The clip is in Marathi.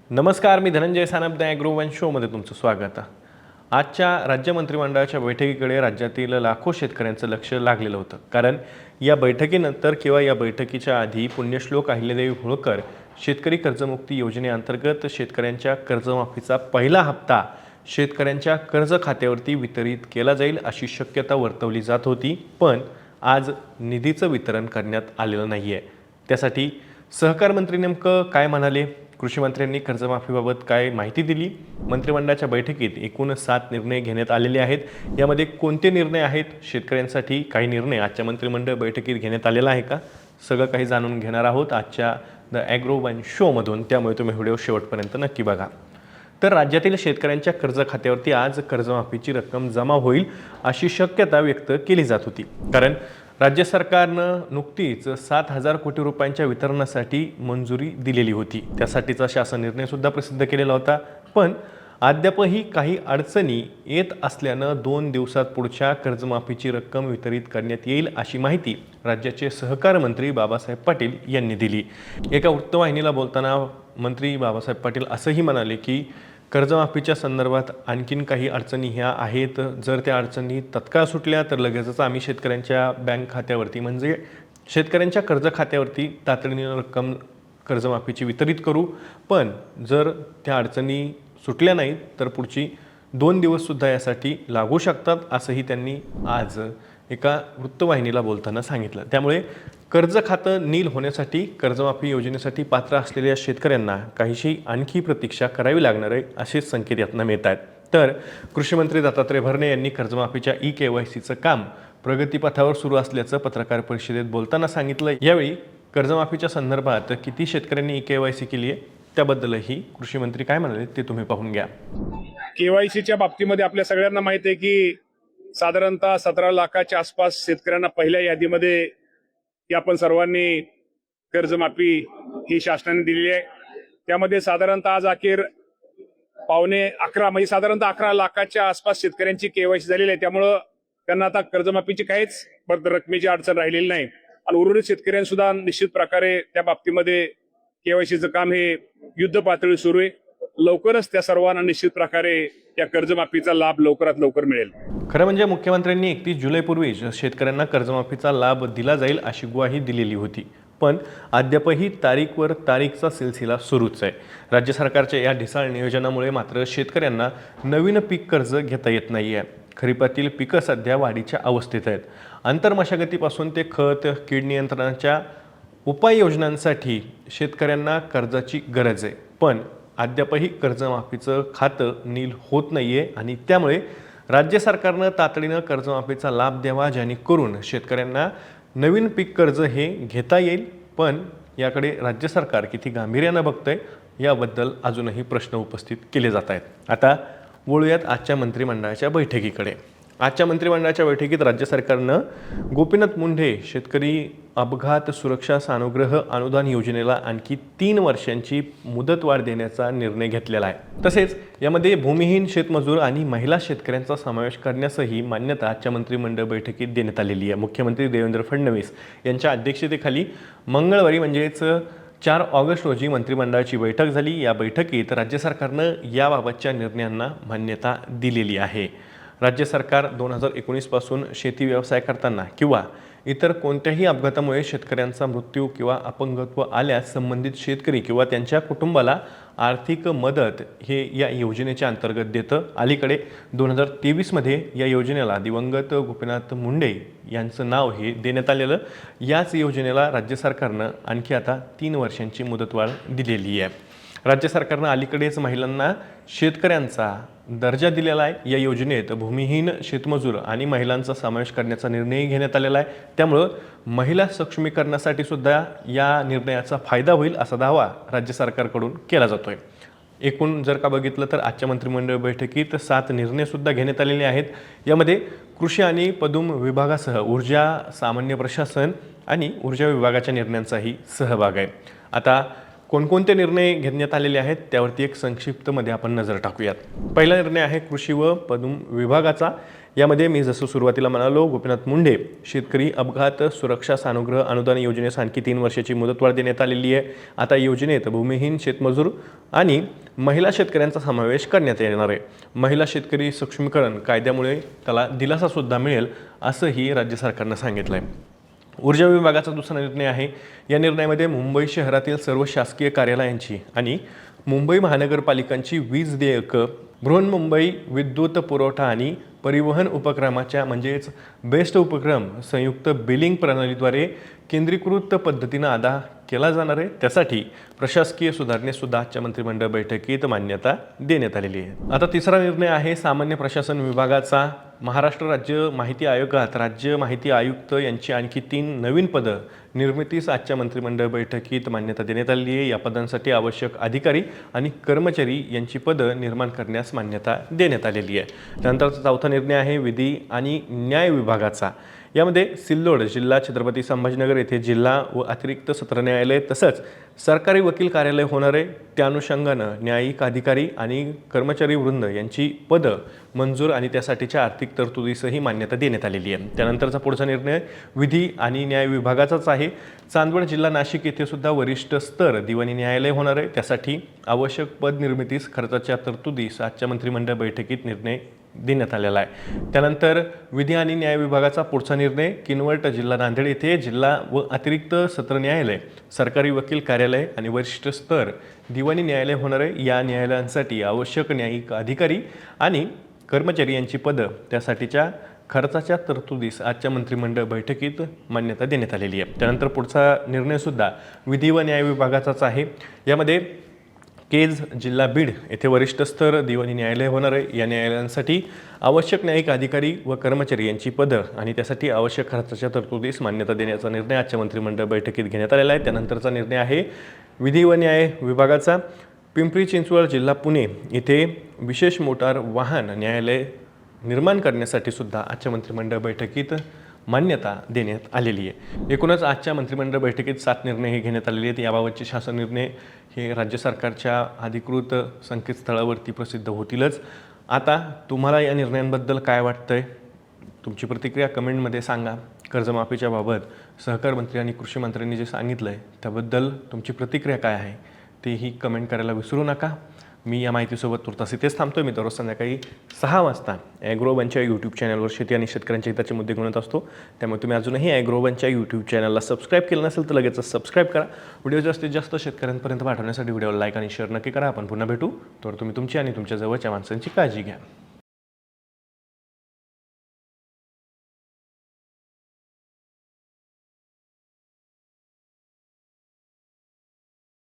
नमस्कार, मी धनंजय सानप ॲग्रोवन शोमध्ये तुमचं स्वागत आहे। आजच्या राज्य मंत्रिमंडळाच्या बैठकीकडे राज्यातील लाखो शेतकऱ्यांचं लक्ष लागलेलं होतं। कारण या बैठकीनंतर किंवा या बैठकीच्या आधी पुण्यश्लोक अहिल्यादेवी होळकर शेतकरी कर्जमुक्ती योजनेअंतर्गत शेतकऱ्यांच्या कर्जमाफीचा पहिला हप्ता शेतकऱ्यांच्या कर्ज खात्यावरती वितरित केला जाईल अशी शक्यता वर्तवली जात होती। पण आज निधीचं वितरण करण्यात आलेलं नाहीये। त्यासाठी सहकार मंत्री नेमकं काय म्हणाले? कृषी मंत्र्यांनी कर्जमाफीबाबत काय माहिती दिली? मंत्रिमंडळाच्या बैठकीत एकूण 7 निर्णय घेण्यात आलेले आहेत। यामध्ये कोणते निर्णय आहेत? शेतकऱ्यांसाठी काही निर्णय आजच्या मंत्रिमंडळ बैठकीत घेण्यात आलेला आहे का? सगळं काही जाणून घेणार आहोत आजच्या द ॲग्रोवन शोमधून, त्यामुळे तुम्ही व्हिडिओ शेवटपर्यंत नक्की बघा। तर राज्यातील शेतकऱ्यांच्या कर्ज खात्यावरती आज कर्जमाफीची रक्कम जमा होईल अशी शक्यता व्यक्त केली जात होती। कारण राज्य सरकारनं नुकतीच 7,000 कोटी रुपयांच्या वितरणासाठी मंजुरी दिलेली होती। त्यासाठीचा शासन निर्णय सुद्धा प्रसिद्ध केलेला होता। पण अद्यापही काही अडचणी येत असल्यानं 2 दिवसात पुढच्या कर्जमाफीची रक्कम वितरित करण्यात येईल अशी माहिती राज्याचे सहकार मंत्री बाबासाहेब पाटील यांनी दिली। एका वृत्तवाहिनीला बोलताना मंत्री बाबासाहेब पाटील असंही म्हणाले की कर्जमाफीच्या संदर्भात आणखीन काही अडचणी ह्या आहेत। जर त्या अडचणी तत्काळ सुटल्या तर लगेचच आम्ही शेतकऱ्यांच्या बँक खात्यावरती म्हणजे शेतकऱ्यांच्या कर्ज खात्यावरती तातडीने रक्कम कर्जमाफीची वितरित करू। पण जर त्या अडचणी सुटल्या नाहीत तर पुढची 2 दिवससुद्धा यासाठी लागू शकतात असंही त्यांनी आज एका वृत्तवाहिनीला बोलताना सांगितलं। त्यामुळे कर्ज खातं नील होण्यासाठी कर्जमाफी योजनेसाठी पात्र असलेल्या शेतकऱ्यांना काहीशी आणखी प्रतीक्षा करावी लागणार आहे असे संकेत यातनं मिळत आहेत। तर कृषी मंत्री दत्तात्रय भरणे यांनी कर्जमाफीच्या ई-KYCचं काम प्रगतीपथावर सुरू असल्याचं पत्रकार परिषदेत बोलताना सांगितलं। यावेळी कर्जमाफीच्या संदर्भात किती शेतकऱ्यांनी ई-KYC केली आहे त्याबद्दलही कृषी मंत्री काय म्हणाले ते तुम्ही पाहून घ्या। केवायसीच्या बाबतीमध्ये आपल्या सगळ्यांना माहिती आहे की साधारणतः 17 लाखाच्या आसपास शेतकऱ्यांना पहिल्या यादीमध्ये की आपण सर्वांनी कर्जमाफी ही शासनाने दिलेली आहे। त्यामध्ये साधारणतः आज अखेर 11.5 म्हणजे साधारणतः 11 लाखाच्या आसपास शेतकऱ्यांची केवायसी झालेली आहे। त्यामुळं त्यांना आता कर्जमाफीची काहीच रकमेची अडचण राहिलेली नाही आणि उर्वरित शेतकऱ्यांनी सुद्धा निश्चित प्रकारे त्या बाबतीमध्ये केवायसीचं काम हे युद्ध पातळी सुरू आहे। लवकरच त्या सर्वांना निश्चित प्रकारे या कर्जमाफीचा लाभ लवकरात लवकर मिळेल। खरं म्हणजे मुख्यमंत्र्यांनी 31 जुलैपूर्वी शेतकऱ्यांना कर्जमाफीचा लाभ दिला जाईल अशी ग्वाही दिलेली होती। पण अद्यापही तारीखवर तारीखचा सिलसिला सुरूच आहे। राज्य सरकारच्या या ढिसाळ नियोजनामुळे मात्र शेतकऱ्यांना नवीन पीक कर्ज घेता येत नाहीये। खरीपातील पिकं सध्या वाढीच्या अवस्थेत आहेत। आंतरमशागतीपासून ते खत कीड नियंत्रणाच्या उपाययोजनांसाठी शेतकऱ्यांना कर्जाची गरज आहे। पण अद्यापही कर्जमाफीचं खातं नील होत नाहीये आणि त्यामुळे राज्य सरकारनं तातडीनं कर्जमाफीचा लाभ द्यावा, जेणेकरून शेतकऱ्यांना नवीन पीक कर्ज हे घेता येईल। पण याकडे राज्य सरकार किती गांभीर्यानं बघतंय याबद्दल अजूनही प्रश्न उपस्थित केले जात आहेत। आता वळूयात आजच्या मंत्रिमंडळाच्या बैठकीकडे। आजच्या मंत्रिमंडळाच्या बैठकीत राज्य सरकारनं गोपीनाथ मुंडे शेतकरी अपघात सुरक्षा सानुग्रह अनुदान योजनेला आणखी 3 वर्षांची मुदतवाढ देण्याचा निर्णय घेतलेला आहे। तसेच यामध्ये भूमिहीन शेतमजूर आणि महिला शेतकऱ्यांचा समावेश करण्यासही मान्यता आजच्या मंत्रिमंडळ बैठकीत देण्यात आलेली आहे। मुख्यमंत्री देवेंद्र फडणवीस यांच्या अध्यक्षतेखाली मंगळवारी म्हणजेच 4 ऑगस्ट रोजी मंत्रिमंडळाची बैठक झाली। या बैठकीत राज्य सरकारनं याबाबतच्या निर्णयांना मान्यता दिलेली आहे। राज्य सरकार 2019 पासून शेती व्यवसाय करताना किंवा इतर कोणत्याही अपघातामुळे शेतकऱ्यांचा मृत्यू किंवा अपंगत्व आल्यास संबंधित शेतकरी किंवा त्यांच्या कुटुंबाला आर्थिक मदत हे या योजनेच्या अंतर्गत देतं। अलीकडे 2023 मध्ये या योजनेला दिवंगत गोपीनाथ मुंडे यांचं नाव हे देण्यात आलेलं। याच योजनेला राज्य सरकारनं आणखी आता 3 वर्षांची मुदतवाढ दिलेली आहे। राज्य सरकारनं अलीकडेच महिलांना शेतकऱ्यांचा दर्जा दिलेला आहे। या योजनेत भूमिहीन शेतमजूर आणि महिलांचा समावेश करण्याचा निर्णय घेण्यात आलेला आहे। त्यामुळं महिला सक्षमीकरणासाठी सुद्धा या निर्णयाचा फायदा होईल असा दावा राज्य सरकारकडून केला जातोय। एकूण जर का बघितलं तर आजच्या मंत्रिमंडळ बैठकीत 7 निर्णय सुद्धा घेण्यात आलेले आहेत। यामध्ये कृषी आणि पदुम विभागासह ऊर्जा, सामान्य प्रशासन आणि ऊर्जा विभागाच्या निर्णयांचाही सहभाग आहे। आता कोणकोणते निर्णय घेण्यात आलेले आहेत त्यावरती एक संक्षिप्तमध्ये आपण नजर टाकूयात. पहिला निर्णय आहे कृषी व पदुम विभागाचा. यामध्ये मी जसं सुरुवातीला म्हणालो, गोपीनाथ मुंडे शेतकरी अपघात सुरक्षा सानुग्रह अनुदान योजनेस आणखी 3 वर्षाची मुदतवाढ देण्यात आलेली आहे. आता योजनेत भूमिहीन शेतमजूर आणि महिला शेतकऱ्यांचा समावेश करण्यात येणार आहे. महिला शेतकरी सक्षमीकरण कायद्यामुळे त्याला दिलासासुद्धा मिळेल असंही राज्य सरकारनं सांगितलं आहे. ऊर्जा विभागाचा दुसरा निर्णय आहे. या निर्णयामध्ये मुंबई शहरातील सर्व शासकीय कार्यालयांची आणि मुंबई महानगरपालिकांची वीज देयकं बृहन्मुंबई विद्युत पुरवठा आणि परिवहन उपक्रमाच्या म्हणजेच बेस्ट उपक्रम संयुक्त बिलिंग प्रणालीद्वारे केंद्रीकृत पद्धतीनं अदा केला जाणार आहे. त्यासाठी प्रशासकीय सुधारणेसुद्धा आजच्या मंत्रिमंडळ बैठकीत मान्यता देण्यात आलेली आहे. आता तिसरा निर्णय आहे सामान्य प्रशासन विभागाचा. महाराष्ट्र राज्य माहिती आयोगात राज्य माहिती आयुक्त यांची आणखी 3 नवीन पदं निर्मितीस आजच्या मंत्रिमंडळ बैठकीत मान्यता देण्यात आली आहे. या पदांसाठी आवश्यक अधिकारी आणि कर्मचारी यांची पदं निर्माण करण्यास मान्यता देण्यात आलेली आहे. त्यानंतरचा चौथा निर्णय आहे विधी आणि न्याय विभागाचा. यामध्ये सिल्लोड जिल्हा छत्रपती संभाजीनगर येथे जिल्हा व अतिरिक्त सत्र न्यायालय तसंच सरकारी वकील कार्यालय होणार आहे. त्या अनुषंगानं न्यायिक अधिकारी आणि कर्मचारी वृंद यांची पदं मंजूर आणि त्यासाठीच्या आर्थिक तरतुदीसही मान्यता देण्यात आलेली आहे. त्यानंतरचा पुढचा निर्णय विधी आणि न्याय विभागाचाच आहे. चांदवड जिल्हा नाशिक येथे सुद्धा वरिष्ठ स्तर दिवाणी न्यायालय होणार आहे. त्यासाठी आवश्यक पद निर्मितीस खर्चाच्या तरतुदीस आजच्या मंत्रिमंडळ बैठकीत निर्णय देण्यात आलेला आहे. त्यानंतर विधी आणि न्याय विभागाचा पुढचा निर्णय किनवट जिल्हा नांदेड येथे जिल्हा व अतिरिक्त सत्र न्यायालय सरकारी वकील कार्यालय आणि वरिष्ठ स्तर दिवाणी न्यायालय होणार आहे. या न्यायालयांसाठी आवश्यक न्यायिक अधिकारी आणि कर्मचारी यांची पदं त्यासाठीच्या खर्चाच्या तरतुदीस आजच्या मंत्रिमंडळ बैठकीत मान्यता देण्यात आलेली आहे. त्यानंतर पुढचा निर्णयसुद्धा विधी व न्याय विभागाचाच आहे. यामध्ये केज जिल्हा बीड येथे वरिष्ठ स्तर दिवाणी न्यायालय होणार आहे. या न्यायालयांसाठी आवश्यक न्यायिक अधिकारी व कर्मचारी यांची पदं आणि त्यासाठी आवश्यक खर्चाच्या तरतुदीस मान्यता देण्याचा निर्णय आजच्या मंत्रिमंडळ बैठकीत घेण्यात आलेला आहे. त्यानंतरचा निर्णय आहे विधी व न्याय विभागाचा. पिंपरी चिंचवड जिल्हा पुणे येथे विशेष मोटार वाहन न्यायालय निर्माण करण्यासाठी सुद्धा आजच्या मंत्रिमंडळ बैठकीत मान्यता देण्यात आलेली आहे. एकूणच आजच्या मंत्रिमंडळ बैठकीत 7 निर्णय घेण्यात आलेले आहेत. याबाबतचे शासन निर्णय हे राज्य सरकारच्या अधिकृत संकेतस्थळावरती प्रसिद्ध होतीलच. आता तुम्हाला या निर्णयांबद्दल काय वाटतंय? तुमची प्रतिक्रिया कमेंटमध्ये सांगा. कर्जमाफीच्या बाबत सहकार मंत्री आणि कृषी मंत्र्यांनी जे सांगितलं आहे त्याबद्दल तुमची प्रतिक्रिया काय आहे तेही कमेंट करायला विसरू नका. मी या माहितीसोबत तुर्तास इथेच थांबतोय. मी दररोज संध्याकाळी 6 वाजता ॲग्रोवनच्या यूट्यूब चॅनलवर शेती आणि शेतकऱ्यांच्या हिताचे मुद्दे घेऊन येत असतो. त्यामुळे तुम्ही अजूनही ॲग्रोवनच्या यूट्यूब चॅनलला सबस्क्राईब केलं नसेल तर लगेच सबस्क्राईब करा. व्हिडिओ जास्तीत जास्त शेतकऱ्यांपर्यंत पाठवण्यासाठी व्हिडिओला लाईक आणि शेअर नक्की करा. आपण पुन्हा भेटू. तर तुम्ही तुमची आणि तुमच्या जवळच्या माणसांची काळजी घ्या.